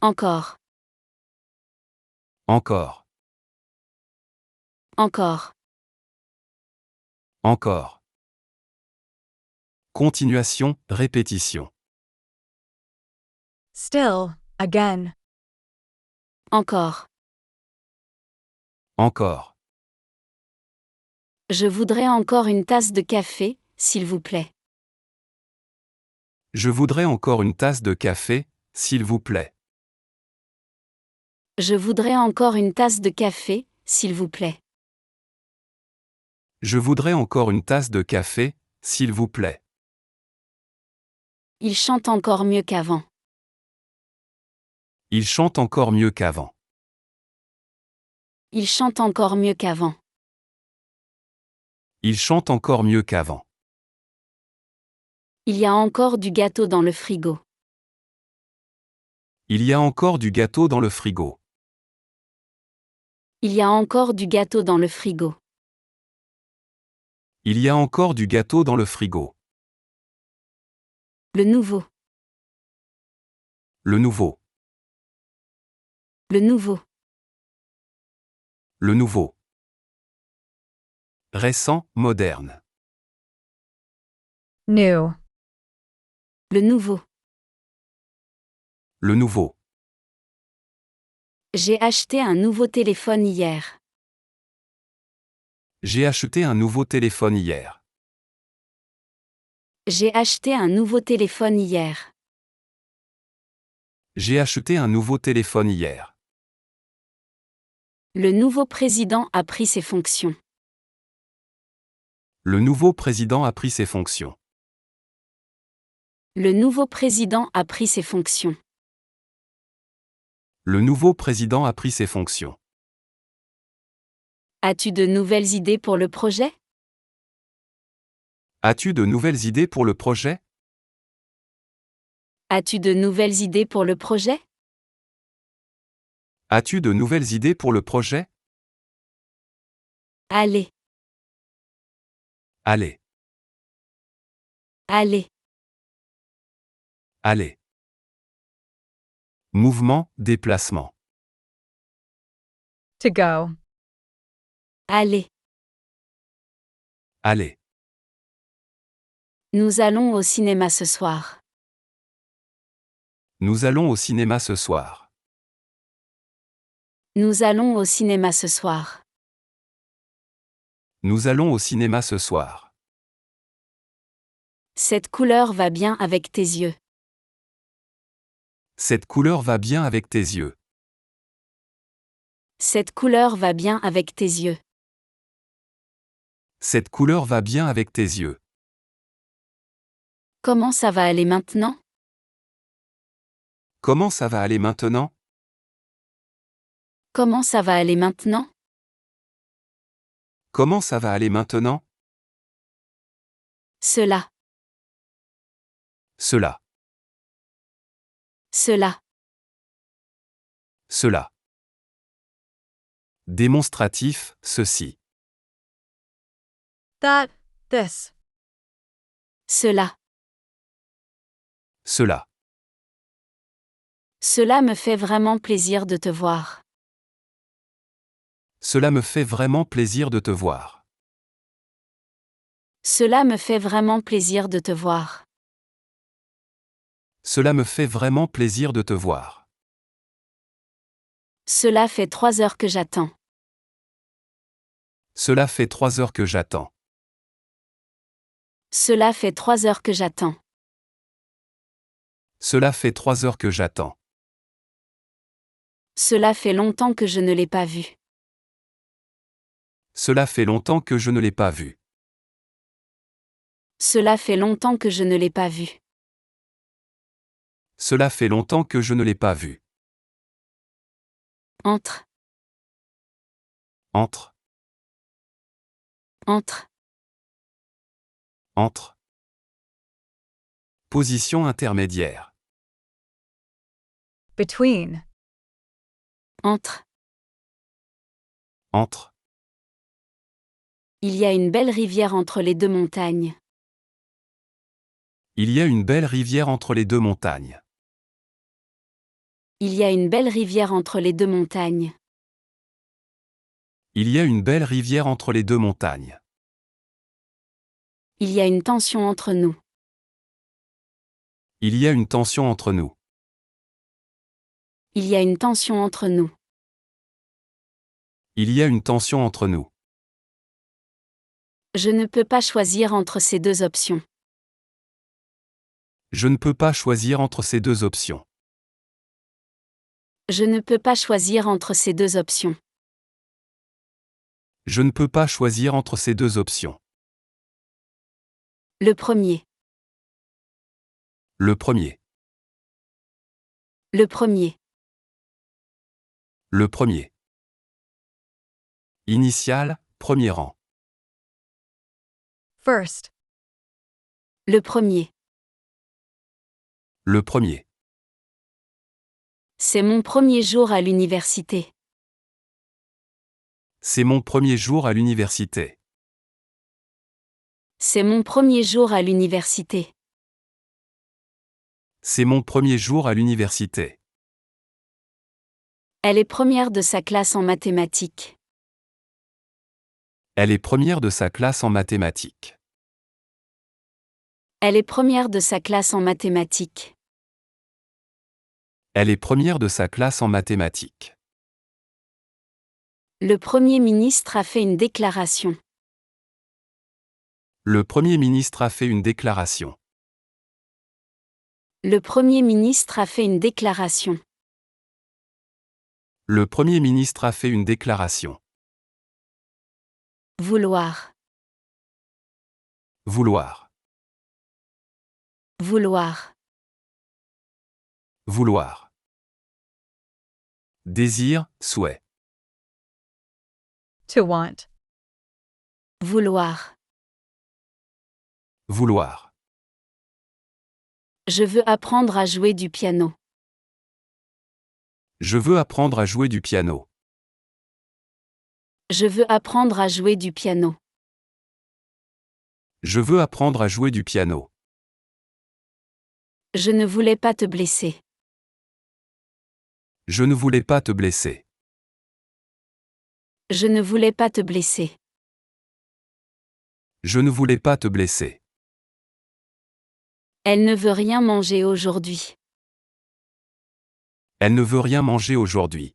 Encore. Encore. Encore. Encore. Continuation, répétition. Still, again. Encore. Encore. Je voudrais encore une tasse de café, s'il vous plaît. Je voudrais encore une tasse de café, s'il vous plaît. Je voudrais encore une tasse de café, s'il vous plaît. Je voudrais encore une tasse de café, s'il vous plaît. Il chante encore mieux qu'avant. Il chante encore mieux qu'avant. Il chante encore mieux qu'avant. Il chante encore mieux qu'avant. Il y a encore du gâteau dans le frigo. Il y a encore du gâteau dans le frigo. Il y a encore du gâteau dans le frigo. Il y a encore du gâteau dans le frigo. Le nouveau. Le nouveau. Le nouveau. Le nouveau. Récent, moderne. New. Le nouveau. Le nouveau. J'ai acheté un nouveau téléphone hier. J'ai acheté un nouveau téléphone hier. J'ai acheté un nouveau téléphone hier. J'ai acheté un nouveau téléphone hier. Le nouveau président a pris ses fonctions. Le nouveau président a pris ses fonctions. Le nouveau président a pris ses fonctions. Le nouveau président a pris ses fonctions. As-tu de nouvelles idées pour le projet? As-tu de nouvelles idées pour le projet? As-tu de nouvelles idées pour le projet? As-tu de nouvelles idées pour le projet? Allez, Allez. allez. Allez. Mouvement, déplacement. To go. Allez. Allez. Nous allons au cinéma ce soir. Nous allons au cinéma ce soir. Nous allons au cinéma ce soir. Nous allons au cinéma ce soir. Cette couleur va bien avec tes yeux. Cette couleur va bien avec tes yeux. Cette couleur va bien avec tes yeux. Cette couleur va bien avec tes yeux. Comment ça va aller maintenant? Comment ça va aller maintenant? Comment ça va aller maintenant? Comment ça va aller maintenant? Cela. Cela. Cela. Cela. Démonstratif, ceci. That, this. Cela. Cela. Cela me fait vraiment plaisir de te voir. Cela me fait vraiment plaisir de te voir. Cela me fait vraiment plaisir de te voir. Cela me fait vraiment plaisir de te voir. Cela fait 3 heures que j'attends. Cela fait 3 heures que j'attends. Cela fait 3 heures que j'attends. Cela fait 3 heures que j'attends. Cela fait longtemps que je ne l'ai pas vu. Cela fait longtemps que je ne l'ai pas vu. Cela fait longtemps que je ne l'ai pas vu. Cela fait longtemps que je ne l'ai pas vu. Entre. Entre. Entre. Entre. Position intermédiaire. Between. Entre. Entre. Il y a une belle rivière entre les deux montagnes. Il y a une belle rivière entre les deux montagnes. Il y a une belle rivière entre les deux montagnes. Il y a une belle rivière entre les deux montagnes. Il y a une tension entre nous. Il y a une tension entre nous. Il y a une tension entre nous. Il y a une tension entre nous. Je ne peux pas choisir entre ces deux options. Je ne peux pas choisir entre ces deux options. Je ne peux pas choisir entre ces deux options. Je ne peux pas choisir entre ces deux options. Le premier. Le premier. Le premier. Le premier. Initial, premier rang. First. Le premier. Le premier. C'est mon premier jour à l'université. C'est mon premier jour à l'université. C'est mon premier jour à l'université. C'est mon premier jour à l'université. Elle est première de sa classe en mathématiques. Elle est première de sa classe en mathématiques. Elle est première de sa classe en mathématiques. Elle est première de sa classe en mathématiques. Le Premier ministre a fait une déclaration. Le Premier ministre a fait une déclaration. Le Premier ministre a fait une déclaration. Le Premier ministre a fait une déclaration. Vouloir. Vouloir. Vouloir. Vouloir. Désir, souhait. To want. Vouloir. Vouloir. Je veux apprendre à jouer du piano. Je veux apprendre à jouer du piano. Je veux apprendre à jouer du piano. Je veux apprendre à jouer du piano. Je ne voulais pas te blesser. Je ne voulais pas te blesser. Je ne voulais pas te blesser. Je ne voulais pas te blesser. Elle ne veut rien manger aujourd'hui. Elle ne veut rien manger aujourd'hui.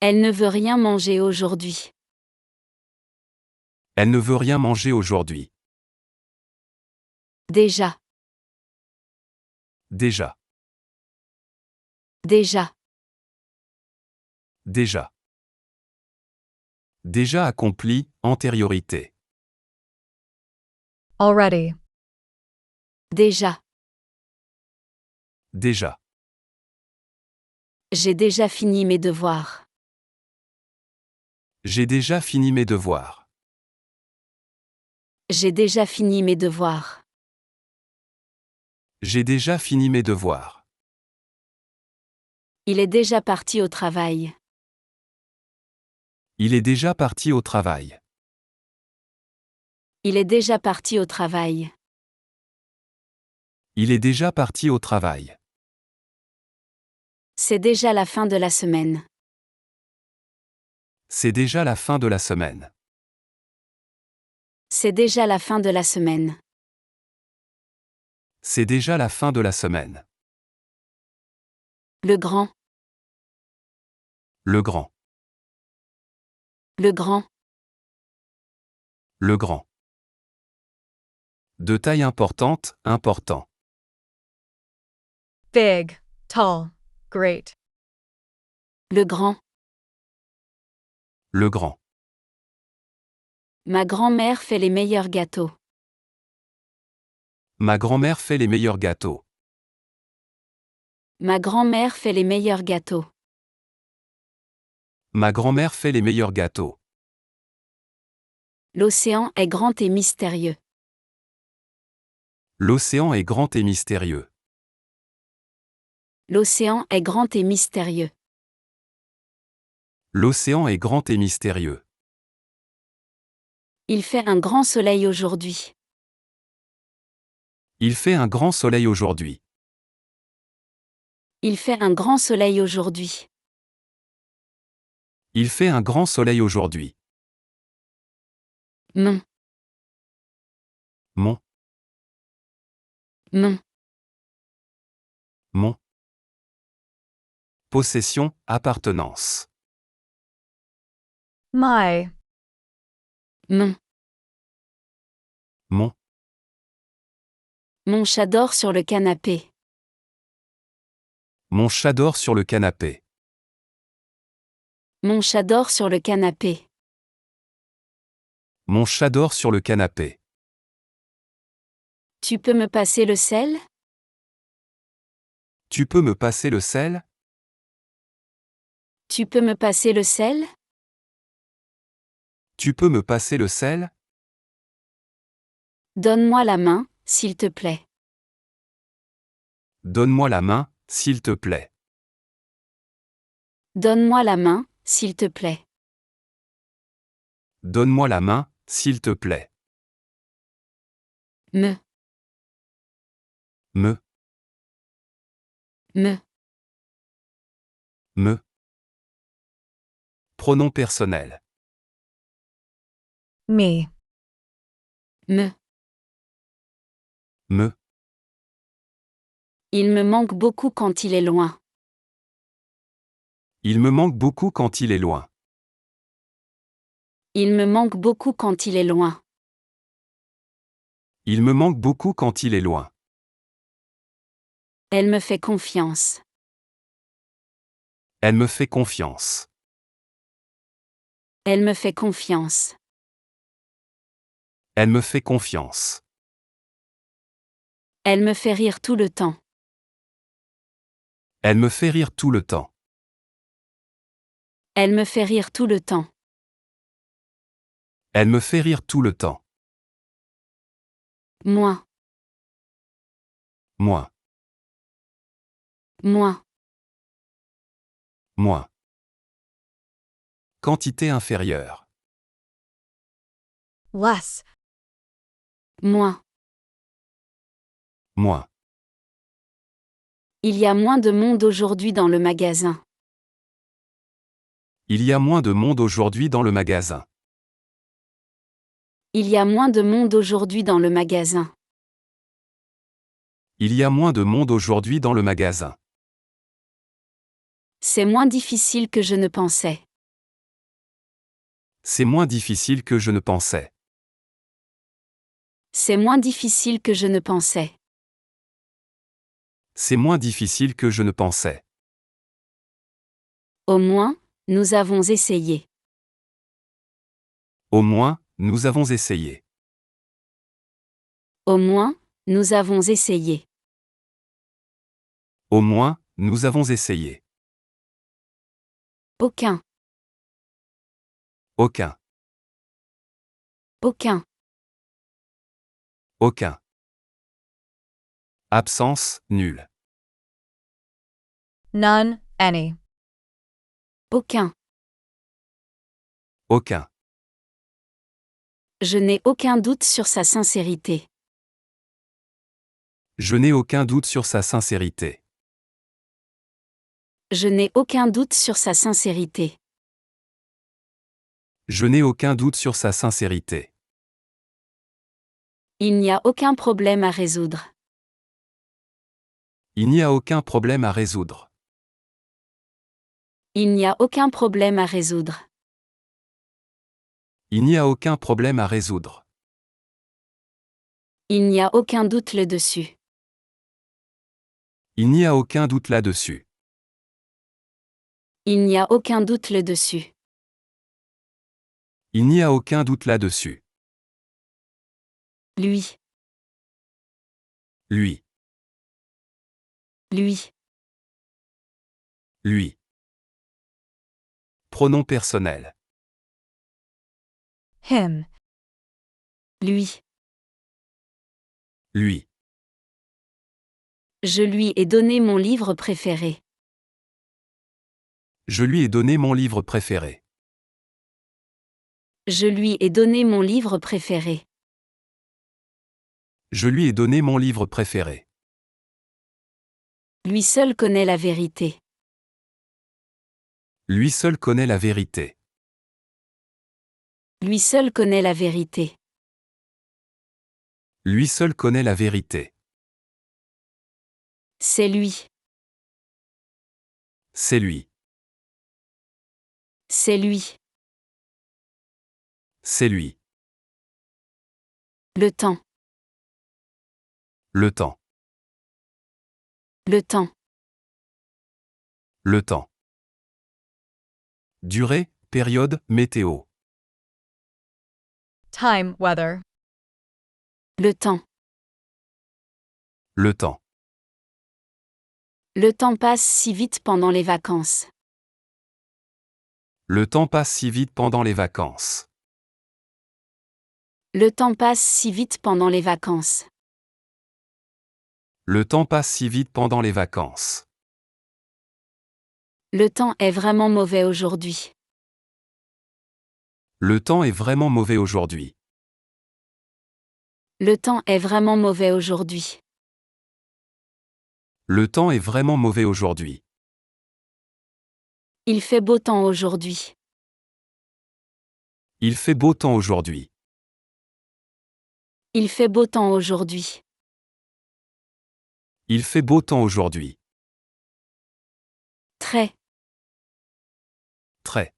Elle ne veut rien manger aujourd'hui. Elle ne veut rien manger aujourd'hui. Déjà. Déjà. Déjà. Déjà. Déjà accompli, antériorité. Already. Déjà. Déjà. J'ai déjà fini mes devoirs. J'ai déjà fini mes devoirs. J'ai déjà fini mes devoirs. J'ai déjà fini mes devoirs. Il est déjà parti au travail. Il est déjà parti au travail. Il est déjà parti au travail. Il est déjà parti au travail. C'est déjà la fin de la semaine. C'est déjà la fin de la semaine. C'est déjà la fin de la semaine. C'est déjà la fin de la semaine. Le grand. Le grand. Le grand. Le grand. De taille importante, important. Big. Tall. Great. Le grand. Le grand. Ma grand-mère fait les meilleurs gâteaux. Ma grand-mère fait les meilleurs gâteaux. Ma grand-mère fait les meilleurs gâteaux. Ma grand-mère fait les meilleurs gâteaux. L'océan est grand et mystérieux. L'océan est grand et mystérieux. L'océan est grand et mystérieux. L'océan est grand et mystérieux. Il fait un grand soleil aujourd'hui. Il fait un grand soleil aujourd'hui. Il fait un grand soleil aujourd'hui. Il fait un grand soleil aujourd'hui. Mon, Mon, mon, mon. Possession, appartenance. My. mon. Mon, Mon chat dort sur le canapé. mon chat dort sur le canapé. Mon chat dort sur le canapé. Mon chat dort sur le canapé. Tu peux me passer le sel? Tu peux me passer le sel? Tu peux me passer le sel? Tu peux me passer le sel? Donne-moi la main, s'il te plaît. Donne-moi la main, s'il te plaît. Donne-moi la main, s'il te plaît. Donne-moi la main, s'il te plaît. Me, Me, me. me. Pronom personnel. Me. Me. Me, Il me manque beaucoup quand il est loin. il me manque beaucoup quand il est loin. Il me manque beaucoup quand il est loin. Il me manque beaucoup quand il est loin. Elle me fait confiance. Elle me fait confiance. Elle me fait confiance. Elle me fait confiance. Elle me fait rire tout le temps. Elle me fait rire tout le temps. Elle me fait rire tout le temps. Elle me fait rire tout le temps. Moi, Moi, moi. moi. Quantité inférieure. Less. Moi. Moi. Il y a moins de monde aujourd'hui dans le magasin. Il y a moins de monde aujourd'hui dans le magasin. Il y a moins de monde aujourd'hui dans le magasin. Il y a moins de monde aujourd'hui dans le magasin. C'est moins difficile que je ne pensais. C'est moins difficile que je ne pensais. C'est moins difficile que je ne pensais. C'est moins difficile que je ne pensais. Au moins, nous avons essayé. Au moins, nous avons essayé. Au moins, nous avons essayé. Au moins, nous avons essayé. Aucun. Aucun. Aucun. Aucun. Absence, nul. None, any. Aucun. Aucun. Je n'ai aucun doute sur sa sincérité. Je n'ai aucun doute sur sa sincérité. Je n'ai aucun doute sur sa sincérité. Je n'ai aucun doute sur sa sincérité. Il n'y a aucun problème à résoudre. Il n'y a aucun problème à résoudre. Il n'y a aucun problème à résoudre. Il n'y a aucun problème à résoudre. Il n'y a aucun doute là-dessus. Il n'y a aucun doute là-dessus. Il n'y a aucun doute là-dessus. Il n'y a aucun doute là-dessus. Lui. Lui. Lui. Lui. Pronom personnel. Him. Lui. Lui. Je lui ai donné mon livre préféré. Je lui ai donné mon livre préféré. Je lui ai donné mon livre préféré. Je lui ai donné mon livre préféré. Lui seul connaît la vérité. Lui seul connaît la vérité. Lui seul connaît la vérité. Lui seul connaît la vérité. C'est lui. C'est lui. C'est lui. C'est lui. Le temps. Le temps. Le temps. Le temps. Durée, période, météo. Time, weather. Le temps. Le temps. Le temps passe si vite pendant les vacances. Le temps passe si vite pendant les vacances. Le temps passe si vite pendant les vacances. Le temps passe si vite pendant les vacances. Le temps est vraiment mauvais aujourd'hui. Le temps est vraiment mauvais aujourd'hui. Le temps est vraiment mauvais aujourd'hui. Le temps est vraiment mauvais aujourd'hui. Il fait beau temps aujourd'hui. Il fait beau temps aujourd'hui. Il fait beau temps aujourd'hui. Il fait beau temps aujourd'hui. Très, Très,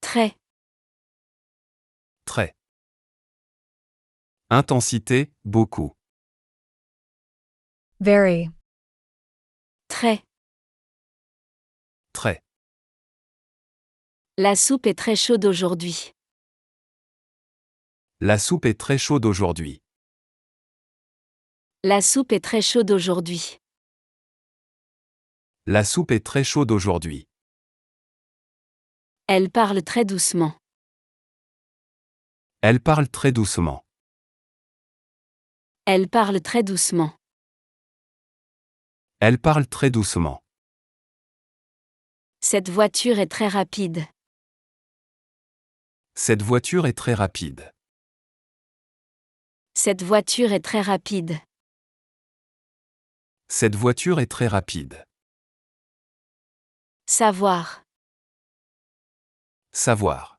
très, très. Intensité, beaucoup. Very. très. Très. La soupe est très chaude aujourd'hui. La soupe est très chaude aujourd'hui. La soupe est très chaude aujourd'hui. La soupe est très chaude aujourd'hui. Elle parle très doucement. Elle parle très doucement. Elle parle très doucement. Elle parle très doucement. Cette voiture est très rapide. Cette voiture est très rapide. Cette voiture est très rapide. Cette voiture est très rapide. Savoir. Savoir.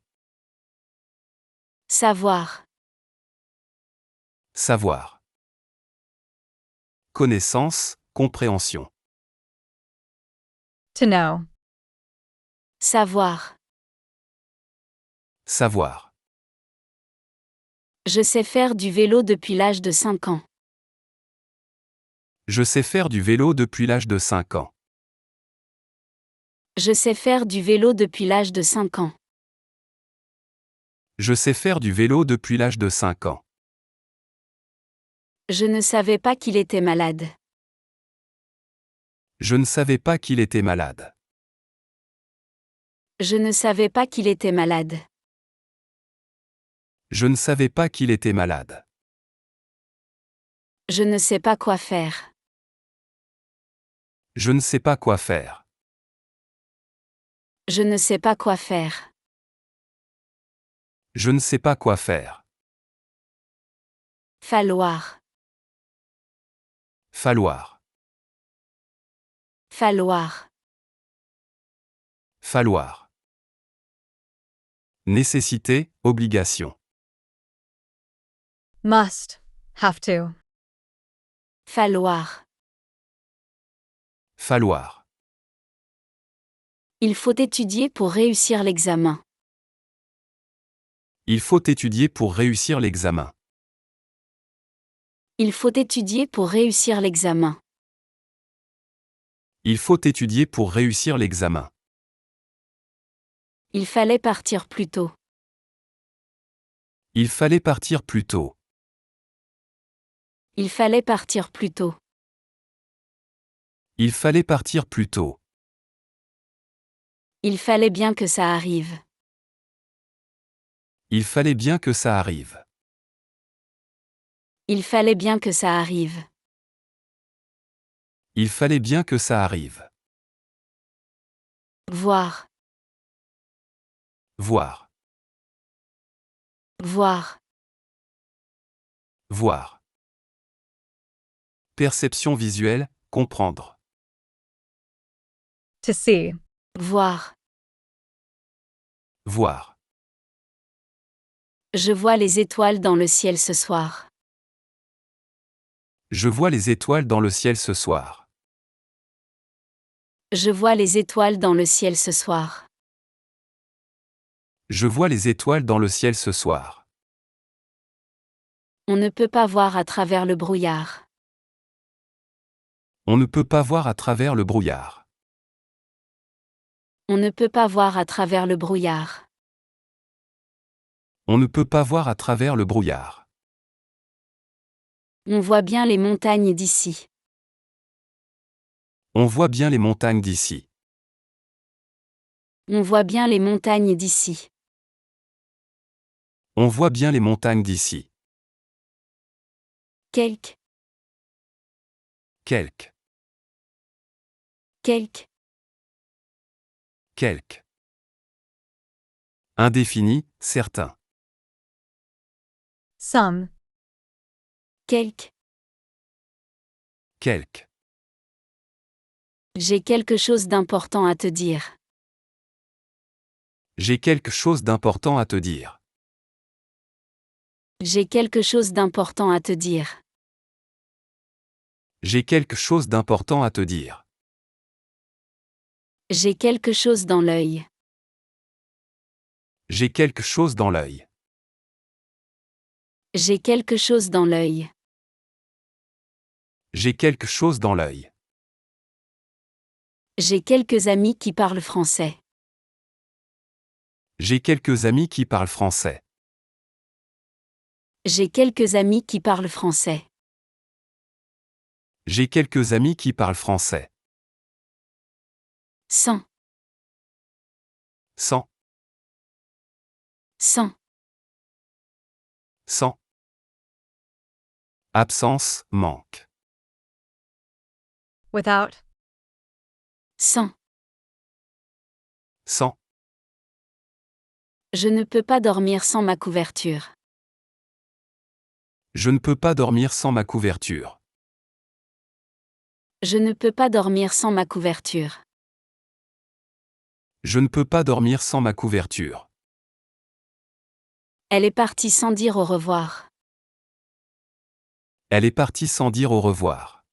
Savoir. Savoir. Connaissance, compréhension. To know. Savoir. Savoir. Je sais faire du vélo depuis l'âge de 5 ans. Je sais faire du vélo depuis l'âge de 5 ans. Je sais faire du vélo depuis l'âge de 5 ans. Je sais faire du vélo depuis l'âge de 5 ans. Je ne savais pas qu'il était malade. Je ne savais pas qu'il était malade. Je ne savais pas qu'il était malade. Je ne savais pas qu'il était malade. Je ne sais pas quoi faire. Je ne sais pas quoi faire. Je ne sais pas quoi faire. Je ne sais pas quoi faire. Falloir. Falloir. Falloir. Falloir. Nécessité, obligation. Must. Have to. Falloir. Falloir. Il faut étudier pour réussir l'examen. Il faut étudier pour réussir l'examen. Il faut étudier pour réussir l'examen. Il faut étudier pour réussir l'examen. Il fallait partir plus tôt. Il fallait partir plus tôt. Il fallait partir plus tôt. Il fallait partir plus tôt. Il fallait bien que ça arrive. Il fallait bien que ça arrive. Il fallait bien que ça arrive. Il fallait bien que ça arrive. Voir. Voir. Voir. Voir. Perception visuelle, comprendre, To see. voir. voir. Je vois les étoiles dans le ciel ce soir. Je vois les étoiles dans le ciel ce soir. Je vois les étoiles dans le ciel ce soir. Je vois les étoiles dans le ciel ce soir. On ne peut pas voir à travers le brouillard. On ne peut pas voir à travers le brouillard. On ne peut pas voir à travers le brouillard. On ne peut pas voir à travers le brouillard. On voit bien les montagnes d'ici. On voit bien les montagnes d'ici. On voit bien les montagnes d'ici. On voit bien les montagnes d'ici. Quelque, Quelque, quelque. quelque. Indéfini, certain. Some. Quelque. Quelque. J'ai quelque chose d'important à te dire. J'ai quelque chose d'important à te dire. J'ai quelque chose d'important à te dire. J'ai quelque chose d'important à te dire. J'ai quelque chose dans l'œil. J'ai quelque chose dans l'œil. J'ai quelque chose dans l'œil. J'ai quelque chose dans l'œil. J'ai quelques amis qui parlent français. J'ai quelques amis qui parlent français. J'ai quelques amis qui parlent français. J'ai quelques amis qui parlent français. Sans, Sans, sans. sans. Absence, manque. Without. Sans. Sans. Je ne peux pas dormir sans ma couverture. Je ne peux pas dormir sans ma couverture. Je ne peux pas dormir sans ma couverture. Je ne peux pas dormir sans ma couverture. Elle est partie sans dire au revoir. Elle est partie sans dire au revoir.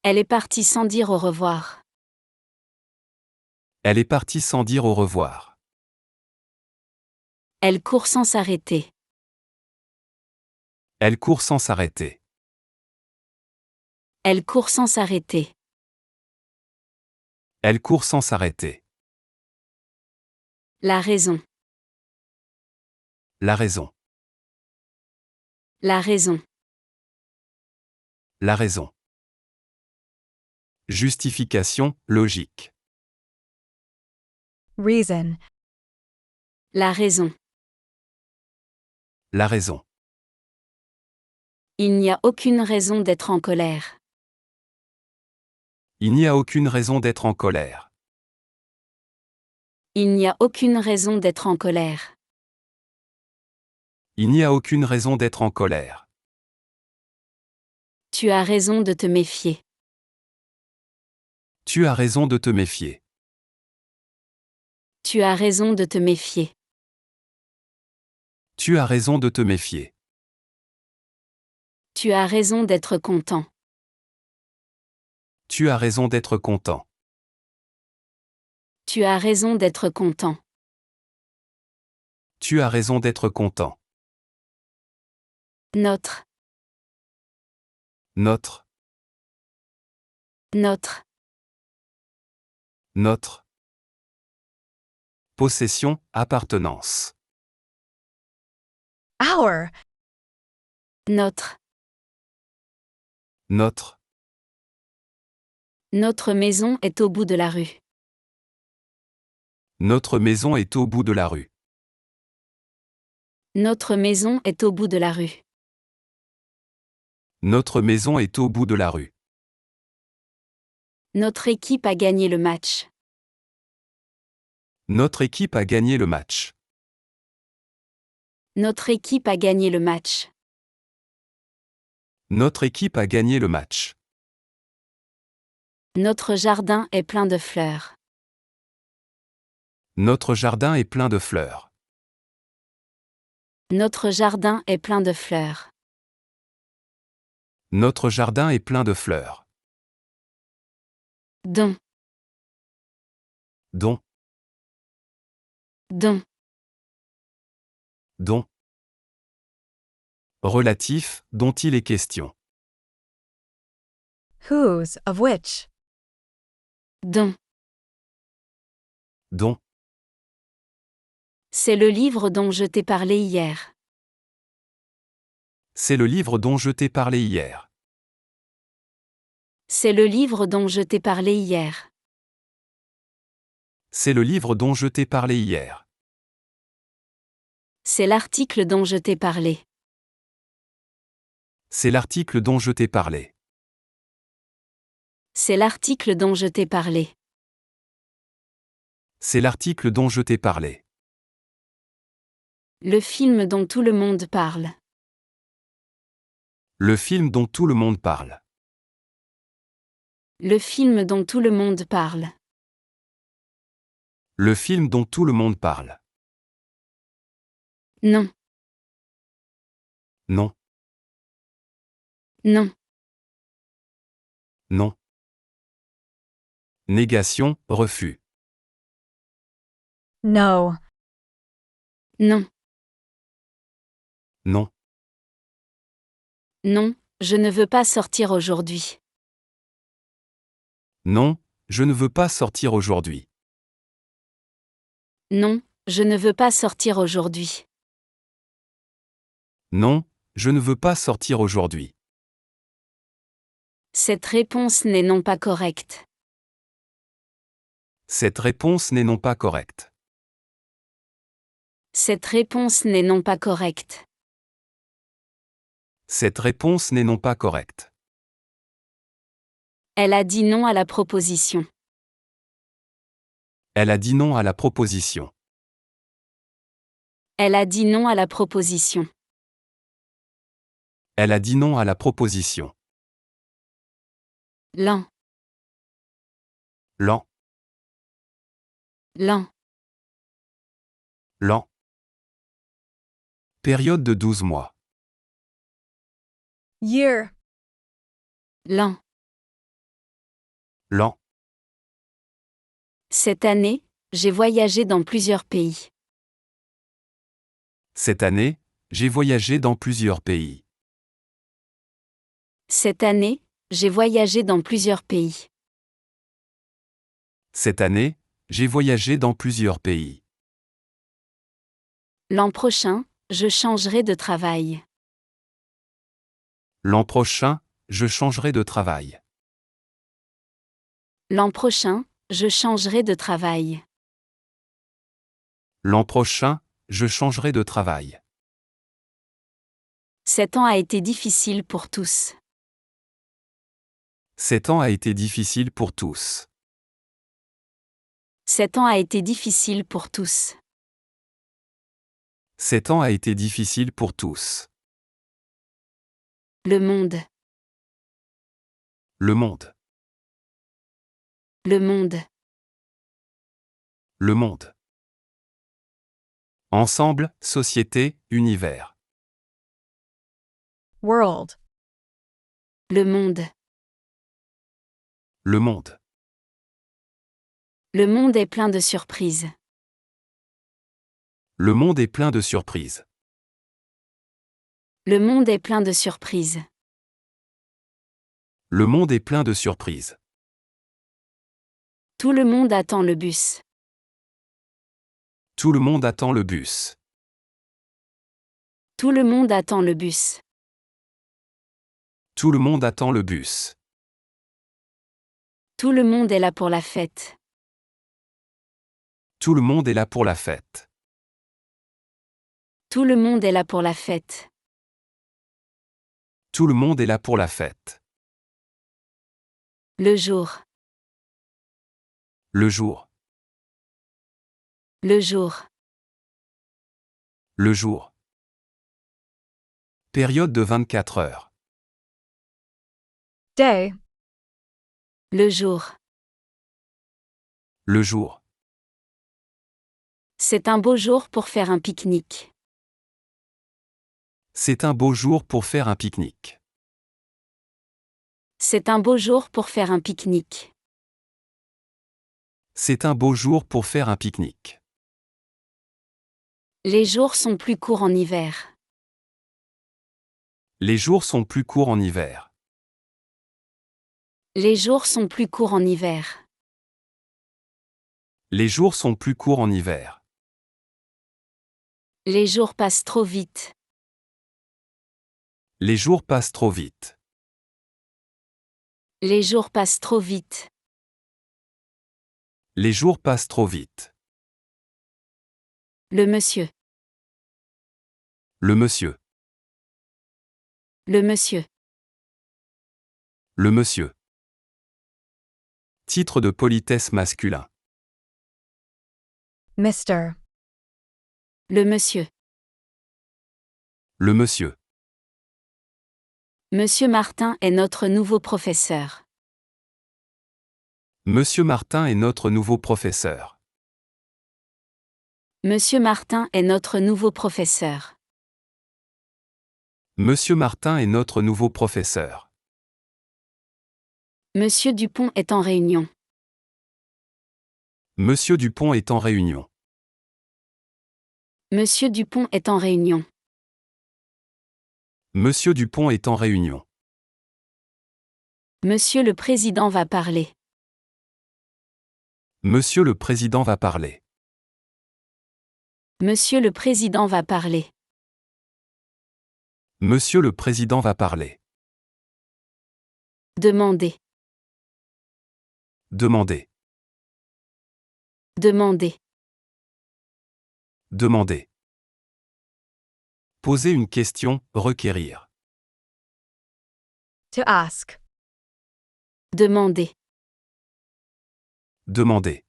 Elle est partie sans dire au revoir. Elle est partie sans dire au revoir. Elle court sans s'arrêter. Elle court sans s'arrêter. Elle court sans s'arrêter. Elle court sans s'arrêter. La raison. La raison. La raison. La raison. Justification, logique. Reason. La raison. La raison. Il n'y a aucune raison d'être en colère. Il n'y a aucune raison d'être en colère. Il n'y a aucune raison d'être en colère. Il n'y a aucune raison d'être en colère. Tu as raison de te méfier. Tu as raison de te méfier. Tu as raison de te méfier. Tu as raison de te méfier. Tu as raison d'être content. Tu as raison d'être content. Tu as raison d'être content. Tu as raison d'être content. Notre. Notre. Notre. Notre. Possession, appartenance. Our. Notre. Notre. Notre maison est au bout de la rue. Notre maison est au bout de la rue. Notre maison est au bout de la rue. Notre maison est au bout de la rue. Notre équipe a gagné le match. Notre équipe a gagné le match. Notre équipe a gagné le match. Notre équipe a gagné le match. Notre jardin est plein de fleurs. Notre jardin est plein de fleurs. Notre jardin est plein de fleurs. Notre jardin est plein de fleurs. Don, Dont, don, dont. Relatif, dont il est question. Whose, of which. don. Dont. C'est le livre dont je t'ai parlé hier. C'est le livre dont je t'ai parlé hier. C'est le livre dont je t'ai parlé hier. C'est le livre dont je t'ai parlé hier. C'est l'article dont je t'ai parlé. C'est l'article dont je t'ai parlé. C'est l'article dont je t'ai parlé. C'est l'article dont je t'ai parlé. Le film dont tout le monde parle. Le film dont tout le monde parle. Le film dont tout le monde parle. Le film dont tout le monde parle. Non, Non, non, non. Négation, refus. No. non, Non, non, je ne veux pas sortir aujourd'hui. non, je ne veux pas sortir aujourd'hui. Non, je ne veux pas sortir aujourd'hui. Non, je ne veux pas sortir aujourd'hui. Cette réponse n'est non pas correcte. Cette réponse n'est non pas correcte. Cette réponse n'est non pas correcte. Cette réponse n'est non pas correcte. Elle a dit non à la proposition. Elle a dit non à la proposition. Elle a dit non à la proposition. Elle a dit non à la proposition. Lent, Lent, lent, lent. Période de 12 mois. Year. lent. Lent. Cette année, j'ai voyagé dans plusieurs pays. Cette année, j'ai voyagé dans plusieurs pays. Cette année, j'ai voyagé dans plusieurs pays. Cette année, j'ai voyagé dans plusieurs pays. L'an prochain, je changerai de travail. L'an prochain, je changerai de travail. L'an prochain, je changerai de travail. L'an prochain, je changerai de travail. Cet an a été difficile pour tous. Cet an a été difficile pour tous. Cet an a été difficile pour tous. Cet an a été difficile pour tous. Le monde. Le monde. Le monde. Le monde. Ensemble, société, univers. World. Le monde. Le monde. Le monde est plein de surprises. Le monde est plein de surprises. Le monde est plein de surprises. Le monde est plein de surprises. Tout le monde attend le bus. Tout le monde attend le bus. Tout le monde attend le bus. Tout le monde attend le bus. Tout le monde est là pour la fête. Tout le monde est là pour la fête. Tout le monde est là pour la fête. Tout le monde est là pour la fête. Le jour. Le jour. Le jour. Le jour. Période de 24 heures. Day. Le jour. Le jour. C'est un beau jour pour faire un pique-nique. C'est un beau jour pour faire un pique-nique. C'est un beau jour pour faire un pique-nique. C'est un beau jour pour faire un pique-nique. Les jours sont plus courts en hiver. Les jours sont plus courts en hiver. Les jours sont plus courts en hiver. Les jours sont plus courts en hiver. Les jours passent trop vite. Les jours passent trop vite. Les jours passent trop vite. Les jours passent trop vite. Le monsieur. Le monsieur. Le monsieur. Le monsieur. Titre de politesse masculin. Mr. Le monsieur. Le monsieur. Monsieur Martin est notre nouveau professeur. Monsieur Martin est notre nouveau professeur. Monsieur Martin est notre nouveau professeur. Monsieur Martin est notre nouveau professeur. Monsieur Dupont est en réunion. Monsieur Dupont est en réunion. Monsieur Dupont est en réunion. Monsieur Dupont est en réunion. Monsieur le Président va parler. Monsieur le Président va parler. Monsieur le Président va parler. Monsieur le Président va parler. Demandez. Demandez. Demandez. Demandez. Poser une question, requérir. To ask. Demandez. Demander.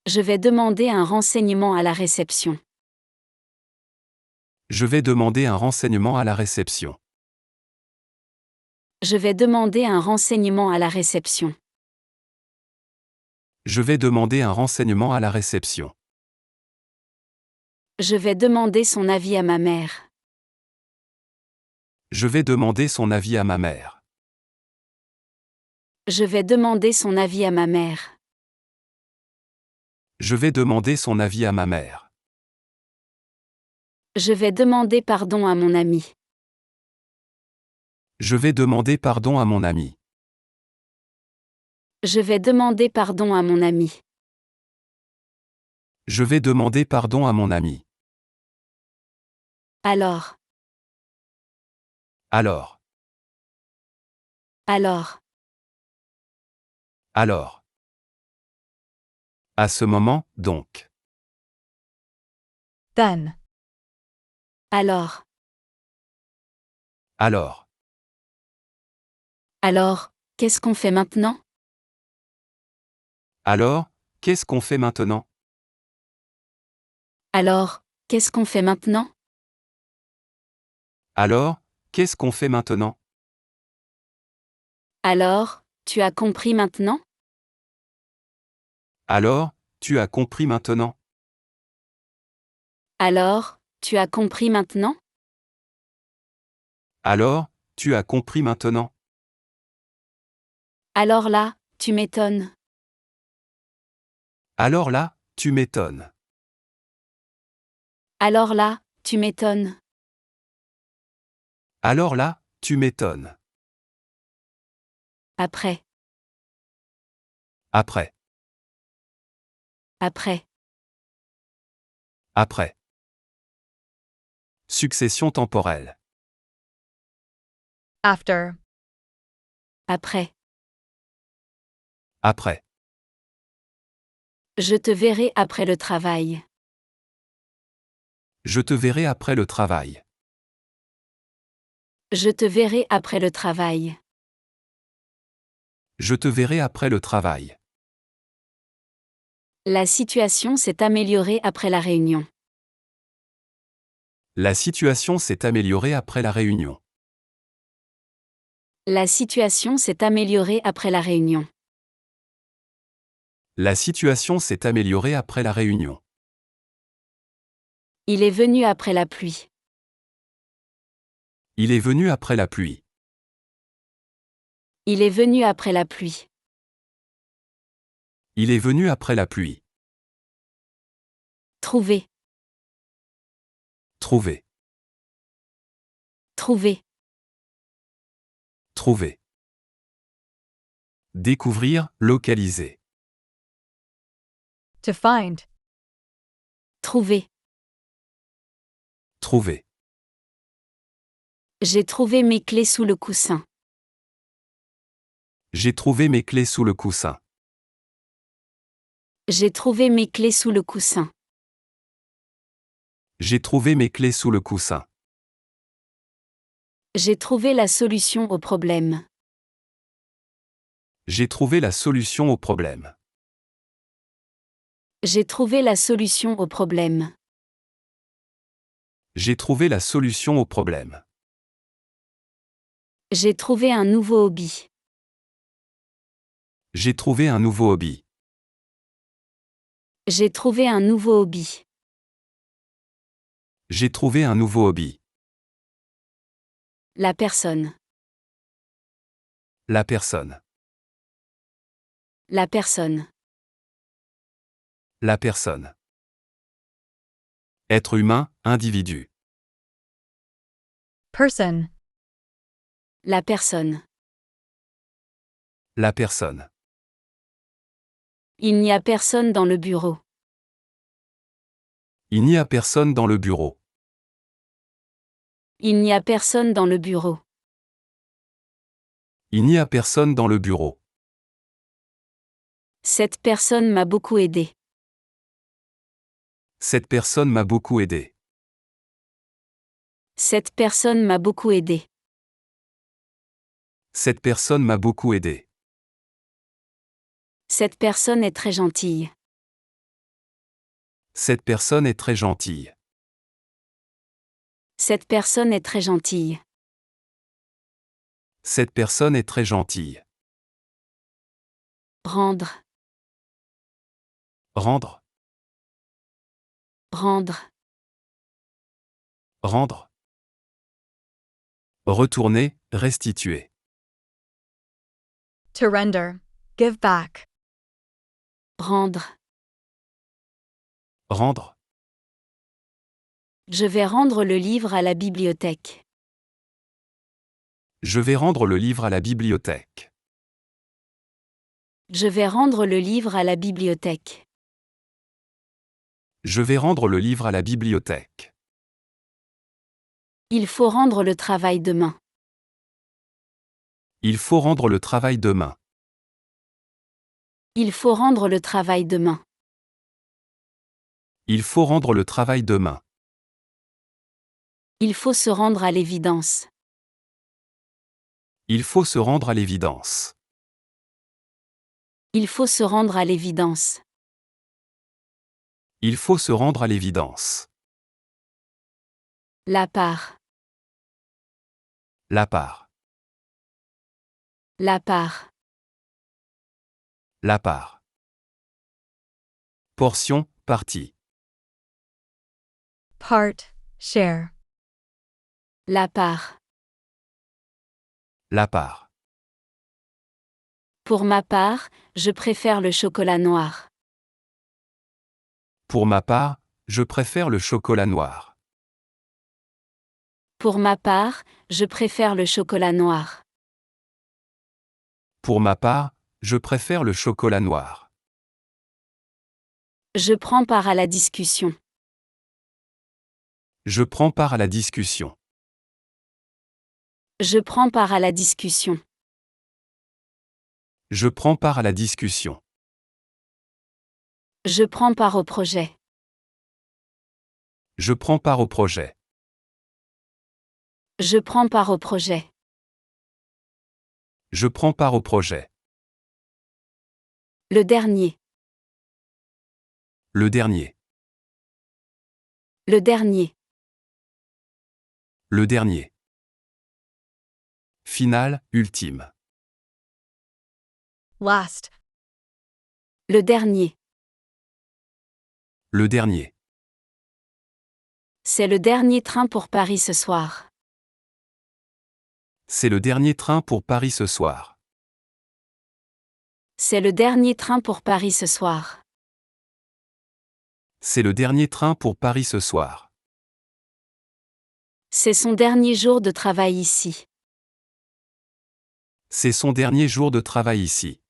Je vais demander un renseignement à la réception. Je vais demander un renseignement à la réception. Je vais demander un renseignement à la réception. Je vais demander un renseignement à la réception. Je vais demander son avis à ma mère. Je vais demander son avis à ma mère. Je vais demander son avis à ma mère. Je vais demander son avis à ma mère. Je vais demander pardon à mon ami. Je vais demander pardon à mon ami. Je vais demander pardon à mon ami. Je vais demander pardon à mon ami. Alors. Alors. Alors. Alors. À ce moment, donc. Then. Alors. Alors. Alors, qu'est-ce qu'on fait maintenant? Alors, qu'est-ce qu'on fait maintenant? Alors, qu'est-ce qu'on fait maintenant? Alors, qu'est-ce qu'on fait maintenant? Alors, tu as compris maintenant? Alors, tu as compris maintenant? Alors, tu as compris maintenant? Alors, tu as compris maintenant? Alors là, tu m'étonnes. Alors là, tu m'étonnes. Alors là, tu m'étonnes. Alors là, tu m'étonnes. Après. Après. Après. Après. Succession temporelle. After. Après. Après. Je te verrai après le travail. Je te verrai après le travail. Je te verrai après le travail. Je te verrai après le travail. La situation s'est améliorée après la réunion. La situation s'est améliorée après la réunion. La situation s'est améliorée après la réunion. La situation s'est améliorée après la réunion. Il est venu après la pluie. Il est venu après la pluie. Il est venu après la pluie. Il est venu après la pluie. Trouver. Trouver. Trouver. Trouver. Découvrir, localiser. To find. Trouver. Trouver. J'ai trouvé mes clés sous le coussin. J'ai trouvé mes clés sous le coussin. J'ai trouvé mes clés sous le coussin. J'ai trouvé mes clés sous le coussin. J'ai trouvé la solution au problème. J'ai trouvé la solution au problème. J'ai trouvé la solution au problème. J'ai trouvé la solution au problème. J'ai trouvé un nouveau hobby. J'ai trouvé un nouveau hobby. J'ai trouvé un nouveau hobby. J'ai trouvé un nouveau hobby. La personne. La personne. La personne. La personne. Être humain, individu. Person. La personne. La personne. Il n'y a personne dans le bureau. Il n'y a personne dans le bureau. Il n'y a personne dans le bureau. Il n'y a personne dans le bureau. Cette personne m'a beaucoup aidé. Cette personne m'a beaucoup aidé. Cette personne m'a beaucoup aidé. Cette personne m'a beaucoup aidé. Cette personne est très gentille. Cette personne est très gentille. Cette personne est très gentille. Cette personne est très gentille. Rendre. Rendre. Rendre. Rendre. Retourner, restituer. To render. Give back. Rendre. Rendre. Je vais rendre le livre à la bibliothèque. Je vais rendre le livre à la bibliothèque. Je vais rendre le livre à la bibliothèque. Je vais rendre le livre à la bibliothèque. Il faut rendre le travail demain. Il faut rendre le travail demain. Il faut rendre le travail demain. Il faut rendre le travail demain. Il faut se rendre à l'évidence. Il faut se rendre à l'évidence. Il faut se rendre à l'évidence. Il faut se rendre à l'évidence. La part. La part. La part. La part. Portion, partie. Part. Share. La part. La part. Pour ma part, je préfère le chocolat noir. Pour ma part, je préfère le chocolat noir. Pour ma part, je préfère le chocolat noir. Pour ma part, je préfère le chocolat noir. Je prends part à la discussion. Je prends part à la discussion. Je prends part à la discussion. Je prends part à la discussion. Je prends part au projet. Je prends part au projet. Je prends part au projet. Je prends part au projet. Le dernier. Le dernier. Le dernier. Le dernier. Finale, ultime. Last. Le dernier. Le dernier. C'est le dernier train pour Paris ce soir. C'est le dernier train pour Paris ce soir. C'est le dernier train pour Paris ce soir. C'est le dernier train pour Paris ce soir. C'est son dernier jour de travail ici. C'est son dernier jour de travail ici.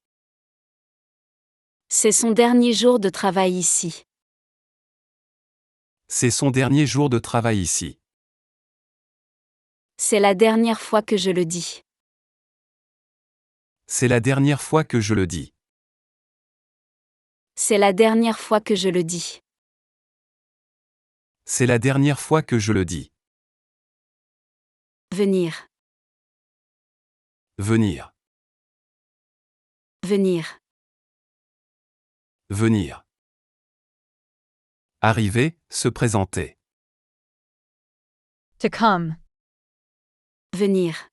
C'est son dernier jour de travail ici. C'est son dernier jour de travail ici. C'est la dernière fois que je le dis. C'est la dernière fois que je le dis. C'est la dernière fois que je le dis. C'est la dernière fois que je le dis. Venir. Venir. Venir. Venir. Arriver, se présenter. To come. Venir.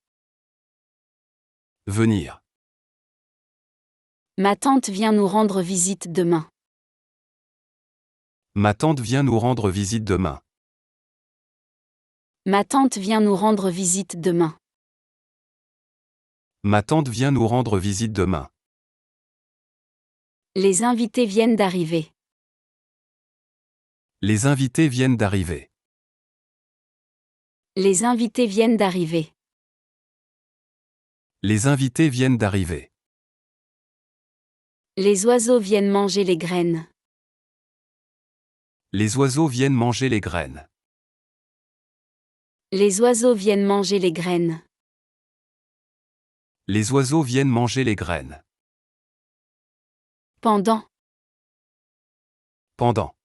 Venir. Ma tante vient nous rendre visite demain. Ma tante vient nous rendre visite demain. Ma tante vient nous rendre visite demain. Ma tante vient nous rendre visite demain. Les invités viennent d'arriver. Les invités viennent d'arriver. Les invités viennent d'arriver. Les invités viennent d'arriver. Les oiseaux viennent manger les graines. Les oiseaux viennent manger les graines. Les oiseaux viennent manger les graines. Les oiseaux viennent manger les graines. Pendant. Pendant.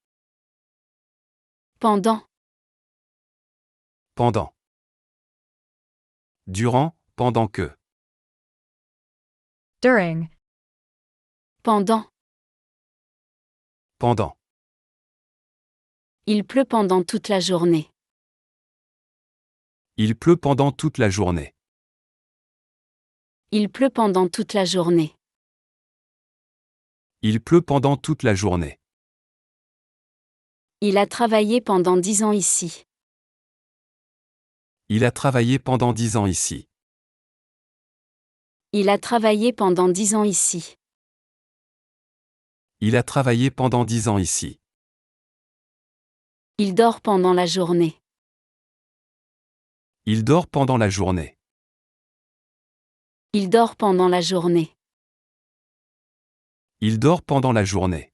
Pendant. Pendant. Durant, pendant que. During. Pendant. Pendant. Il pleut pendant toute la journée. Il pleut pendant toute la journée. Il pleut pendant toute la journée. Il pleut pendant toute la journée. Il a travaillé pendant 10 ans ici. Il a travaillé pendant 10 ans ici. Il a travaillé pendant 10 ans ici. Il a travaillé pendant 10 ans ici. Il dort pendant la journée. Il dort pendant la journée. Il dort pendant la journée. Il dort pendant la journée.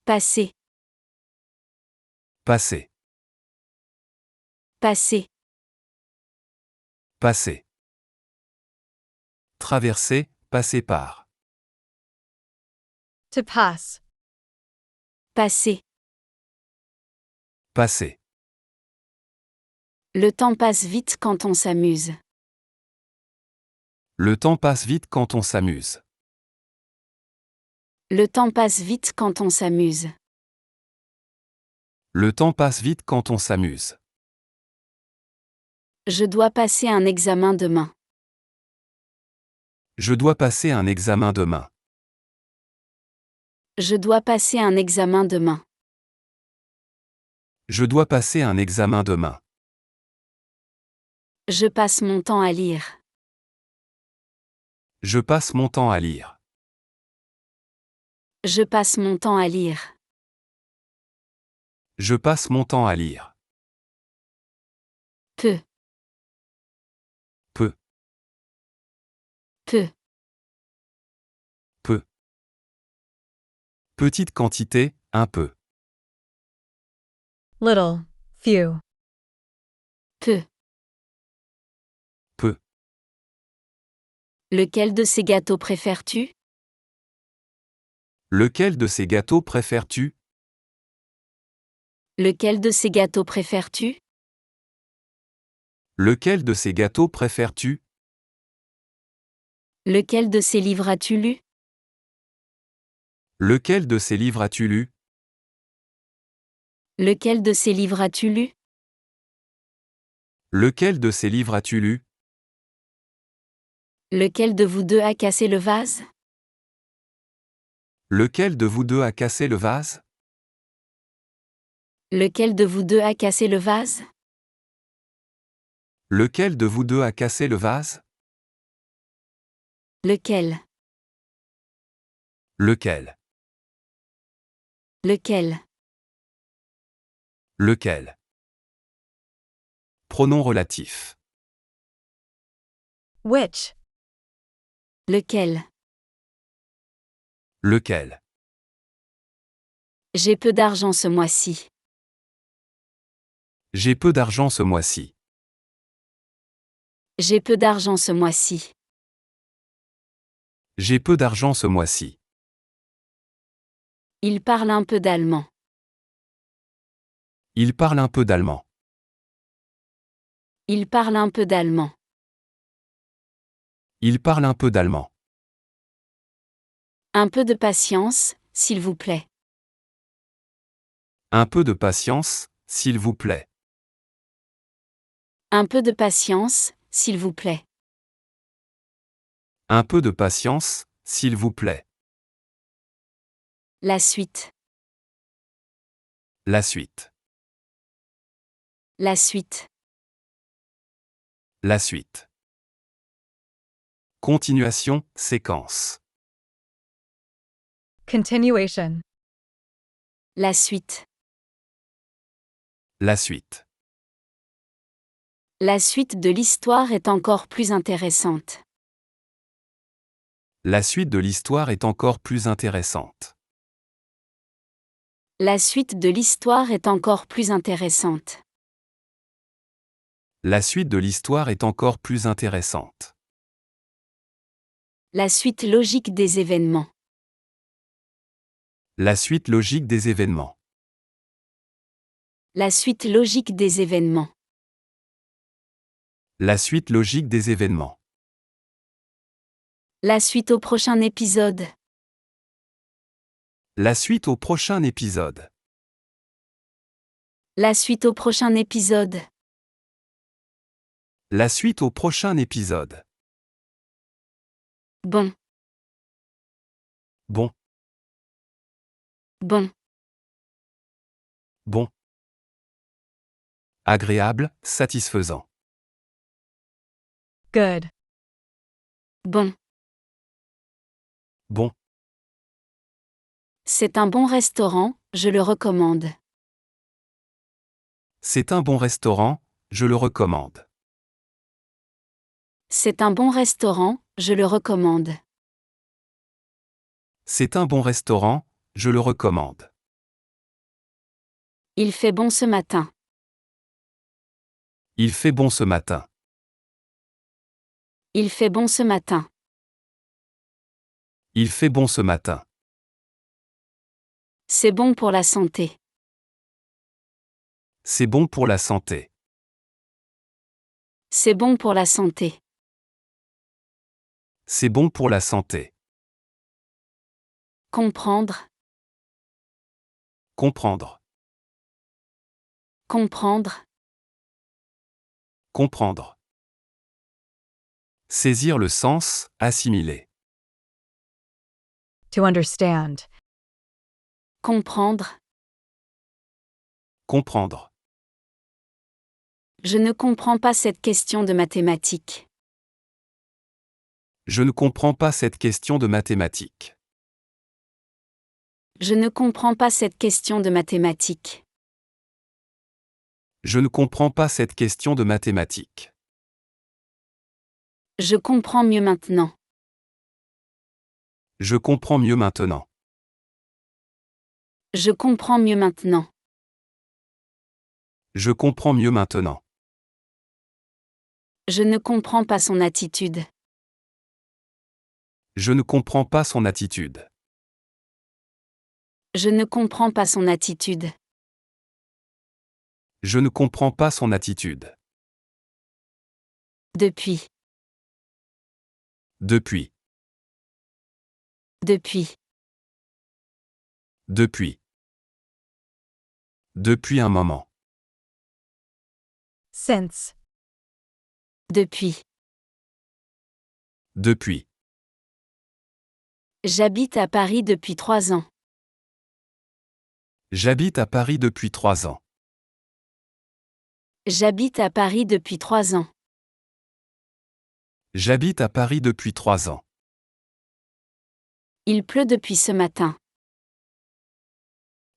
Passer. Passer. Passer. Passer. Traverser, passer par. To pass. Passer. Passer. Le temps passe vite quand on s'amuse. Le temps passe vite quand on s'amuse. Le temps passe vite quand on s'amuse. Le temps passe vite quand on s'amuse. Je dois passer un examen demain. Je dois passer un examen demain. Je dois passer un examen demain. Je dois passer un examen demain. Je passe mon temps à lire. Je passe mon temps à lire. Je passe mon temps à lire. Je passe mon temps à lire. Peu. Peu. Peu. Peu. Petite quantité, un peu. Little. Few. Peu. Peu. Lequel de ces gâteaux préfères-tu? Lequel de ces gâteaux préfères-tu? Lequel de ces gâteaux préfères-tu? Lequel de ces gâteaux préfères-tu? Lequel de ces livres as-tu lu? Lequel de ces livres as-tu lu? Lequel de ces livres as-tu lu? Lequel de ces livres as-tu lu? Lequel de vous deux a cassé le vase? Lequel de vous deux a cassé le vase? Lequel de vous deux a cassé le vase? Lequel de vous deux a cassé le vase? Lequel? Lequel? Lequel? Lequel? Pronom relatif. Which? Lequel? Lequel? J'ai peu d'argent ce mois-ci. J'ai peu d'argent ce mois-ci. J'ai peu d'argent ce mois-ci. J'ai peu d'argent ce mois-ci. Il parle un peu d'allemand. Il parle un peu d'allemand. Il parle un peu d'allemand. Il parle un peu d'allemand. Un peu de patience, s'il vous plaît. Un peu de patience, s'il vous plaît. Un peu de patience, s'il vous plaît. Un peu de patience, s'il vous plaît. La suite. La suite. La suite. La suite. Continuation, séquence. Continuation. La suite. La suite. La suite de l'histoire est encore plus intéressante. La suite de l'histoire est encore plus intéressante. La suite de l'histoire est encore plus intéressante. La suite de l'histoire est encore plus intéressante. La suite logique des événements. La suite logique des événements. La suite logique des événements. La suite logique des événements. La suite au prochain épisode. La suite au prochain épisode. La suite au prochain épisode. La suite au prochain épisode. Bon, Bon, bon, bon. Agréable, satisfaisant. Good. bon. Bon, C'est un bon restaurant, je le recommande. c'est un bon restaurant, je le recommande. C'est un bon restaurant, je le recommande. C'est un bon restaurant, je le recommande. Il fait bon ce matin. Il fait bon ce matin. Il fait bon ce matin. Il fait bon ce matin. C'est bon pour la santé. C'est bon pour la santé. C'est bon pour la santé. C'est bon pour la santé. Comprendre. Comprendre. Comprendre. Comprendre. Saisir le sens, assimiler. To understand. Comprendre. Comprendre. Je ne comprends pas cette question de mathématiques. Je ne comprends pas cette question de mathématiques. Je ne comprends pas cette question de mathématiques. Je ne comprends pas cette question de mathématiques. Je comprends mieux maintenant. Je comprends mieux maintenant. Je comprends mieux maintenant. Je comprends mieux maintenant. Je ne comprends pas son attitude. Je ne comprends pas son attitude. Je ne comprends pas son attitude. Je ne comprends pas son attitude. Depuis. Depuis. Depuis. Depuis. Depuis un moment. Since. Depuis. Depuis. J'habite à Paris depuis 3 ans. J'habite à Paris depuis 3 ans. J'habite à Paris depuis 3 ans. J'habite à Paris depuis 3 ans. Il pleut depuis ce matin.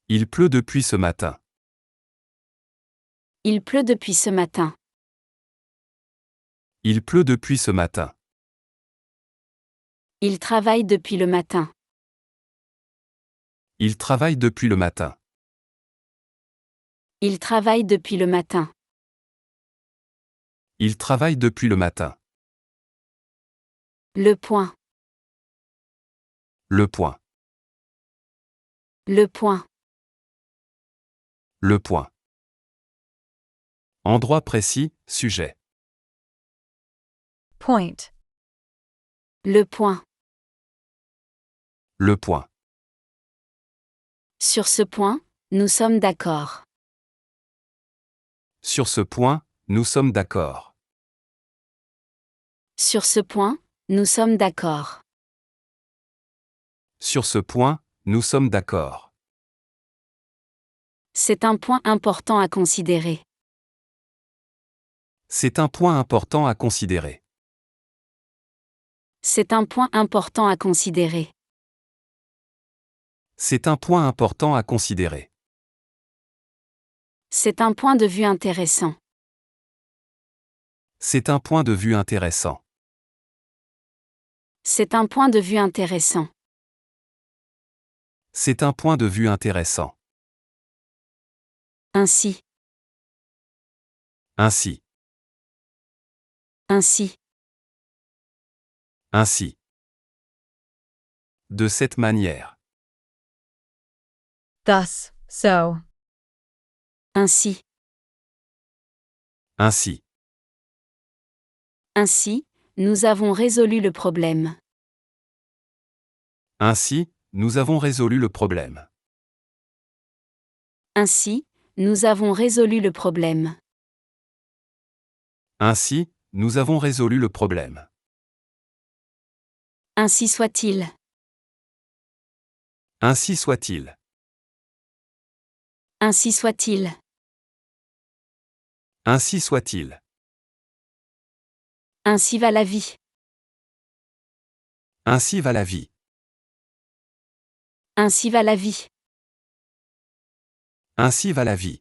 Il pleut depuis ce matin. Il pleut depuis ce matin. Il pleut depuis ce matin. Il travaille depuis le matin. Il travaille depuis le matin. Il travaille depuis le matin. Il travaille depuis le matin. Le point. Le point. Le point. Le point. Endroit précis, sujet. Point. Le point. Le point. Sur ce point, nous sommes d'accord. Sur ce point, nous sommes d'accord. Sur ce point, nous sommes d'accord. Sur ce point, nous sommes d'accord. C'est un point important à considérer. C'est un point important à considérer. C'est un point important à considérer. C'est un point important à considérer. C'est un point de vue intéressant. C'est un point de vue intéressant. C'est un point de vue intéressant. C'est un point de vue intéressant. Ainsi. Ainsi. Ainsi. Ainsi. De cette manière. Thus, so. Ainsi. Ainsi. Ainsi, nous avons résolu le problème. Ainsi, nous avons résolu le problème. Ainsi, nous avons résolu le problème. Ainsi, nous avons résolu le problème. Ainsi soit-il. Ainsi soit-il. Ainsi soit-il. Ainsi soit-il. Ainsi va la vie. Ainsi va la vie. Ainsi va la vie. Ainsi va la vie.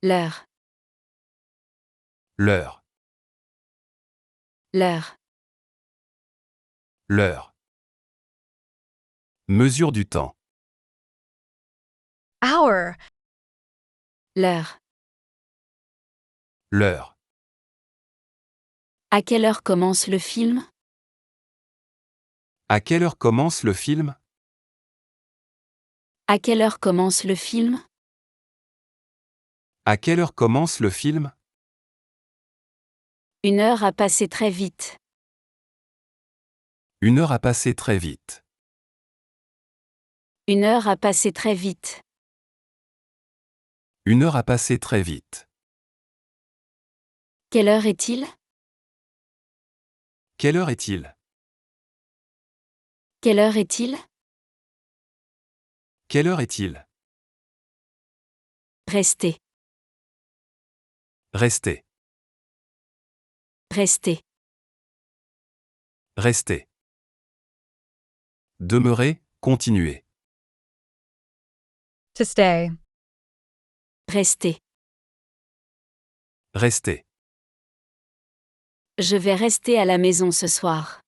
L'heure. L'heure. L'heure. L'heure. Mesure du temps. Hour. L'heure. L'heure. À quelle heure commence le film? À quelle heure commence le film? À quelle heure commence le film? À quelle heure commence le film? 1 heure a passé très vite. 1 heure a passé très vite. 1 heure a passé très vite. 1 heure a passé très vite. Quelle heure est-il? Quelle heure est-il? Quelle heure est-il? Quelle heure est-il? Restez. Restez. Restez. Restez. Demeurez, continuez. To stay. Restez. Restez. Je vais rester à la maison ce soir.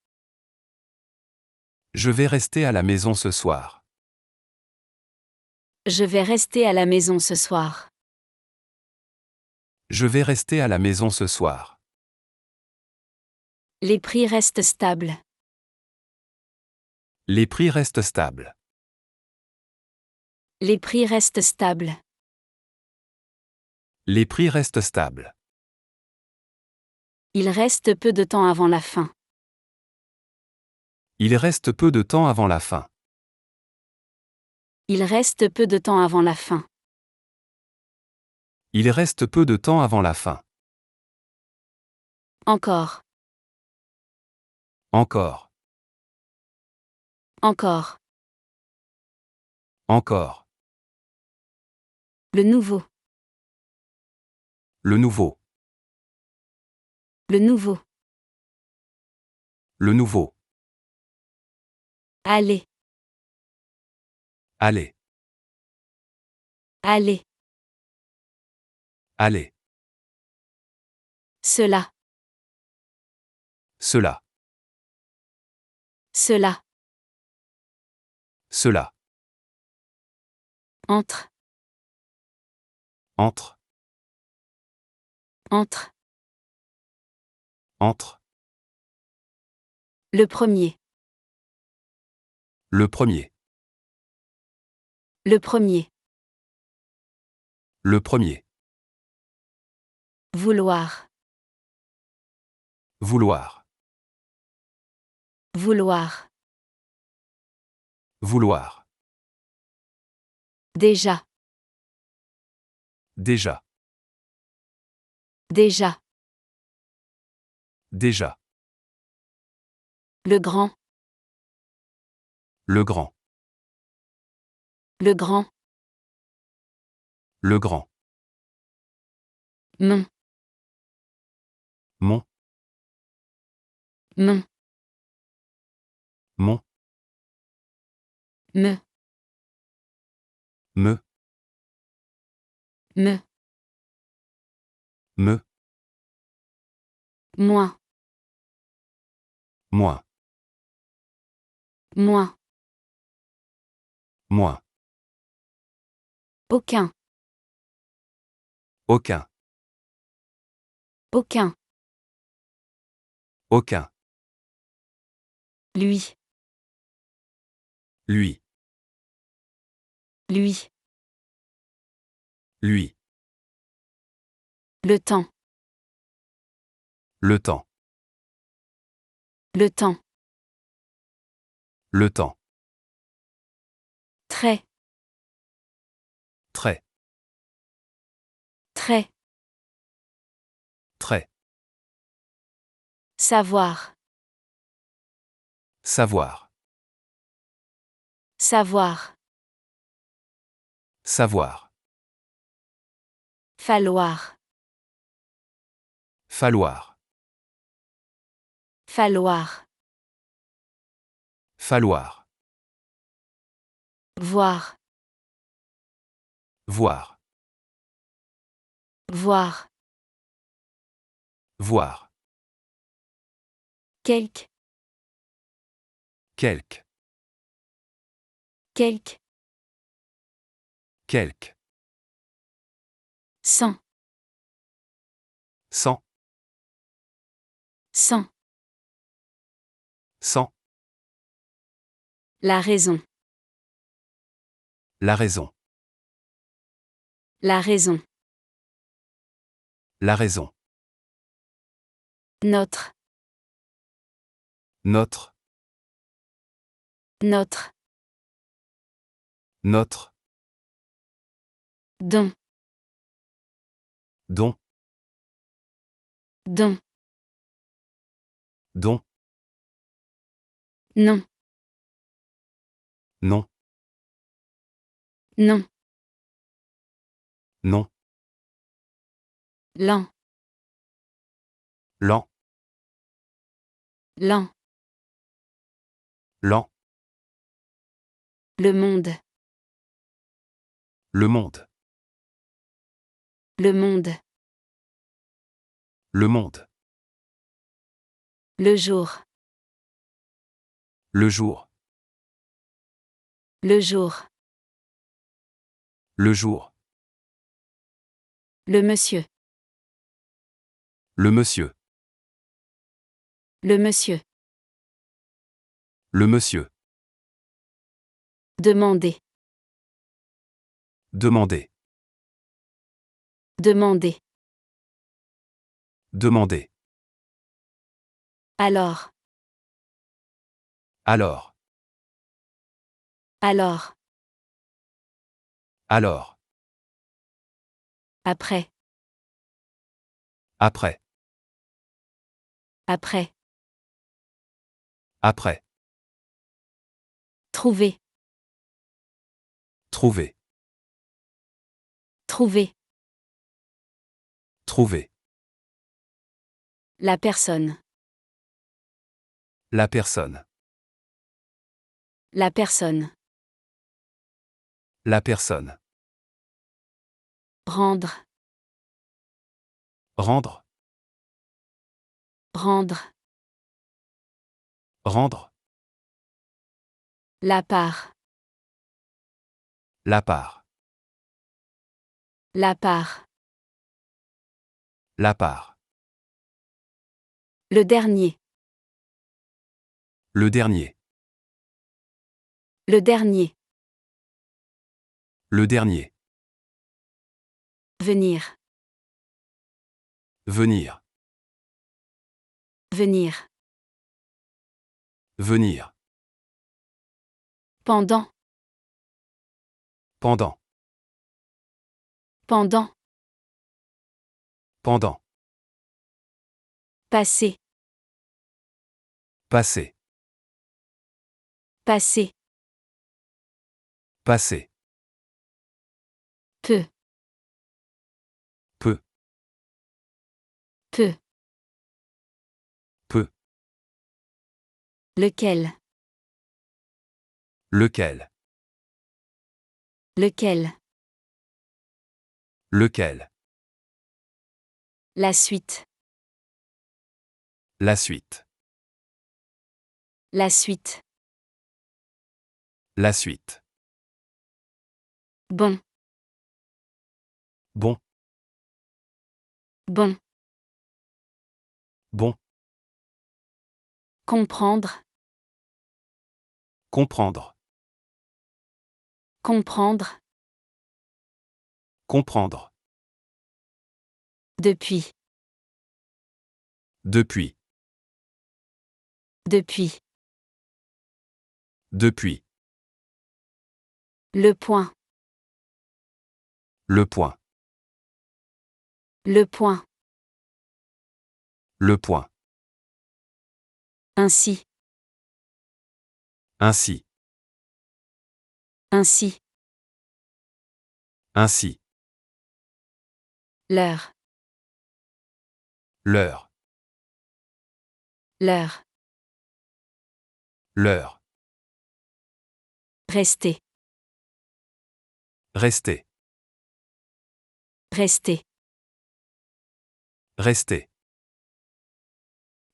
Je vais rester à la maison ce soir. Je vais rester à la maison ce soir. Je vais rester à la maison ce soir. Les prix restent stables. Les prix restent stables. Les prix restent stables. Les prix restent stables. Il reste peu de temps avant la fin. Il reste peu de temps avant la fin. Il reste peu de temps avant la fin. Il reste peu de temps avant la fin. Encore. Encore. Encore. Encore. Le nouveau. Le nouveau. Le nouveau. Le nouveau. Aller. Allez. Aller. Allez. Cela. Cela. Cela. Cela. Entre. Entre. Entre. Entre. Le premier. Le premier. Le premier. Le premier. Vouloir. Vouloir. Vouloir. Vouloir. Déjà. Déjà. Déjà. Déjà. Le grand. Le grand. Le grand. Le grand. Mon. Mon. Mon. Mon. Me. Me. Me. Me. Moi. Moi. Moi. Moi. Aucun. Aucun. Aucun. Aucun. Lui. Lui. Lui. Lui. Le temps. Le temps. Le temps. Le temps. Très. Très. Très. Très. Savoir. Savoir. Savoir. Savoir. Falloir. Falloir. Falloir. Falloir. Voir. Voir. Voir. Voir. Quelque. Quelque. Quelque. Quelque. Sans. Sans. Sans. Sans. La raison. La raison. La raison. La raison. Notre. Notre. Notre. Notre. Don. Don. Don. Don. Non. Non. Non. Non. Lent. Lent. Lent. Lent. Le monde. Le monde. Le monde. Le monde. Le jour. Le jour. Le jour. Le jour. Le monsieur. Le monsieur. Le monsieur. Le monsieur. Demander. Demander. Demander. Demander. Alors. Alors. Alors. Alors. Après. Après. Après. Après. Trouver. Trouver. Trouver. Trouver. La personne. La personne. La personne. La personne. Rendre. Rendre. Rendre. Rendre. La part. La part. La part. La part. Le dernier. Le dernier. Le dernier. Le dernier. Venir. Venir. Venir. Venir. Pendant. Pendant. Pendant. Pendant. Passer. Passer. Passer. Passer. Peu. Peu. Peu. Peu. Lequel. Lequel. Lequel. Lequel. La suite. La suite. La suite. La suite. Bon. Bon. Bon. Bon. Comprendre. Comprendre. Comprendre. Comprendre. Depuis. Depuis. Depuis. Depuis. Le point. Le point. Le point. Le point. Ainsi. Ainsi. Ainsi. Ainsi. L'heure. L'heure. L'heure. L'heure. Rester. Rester. Rester. Rester.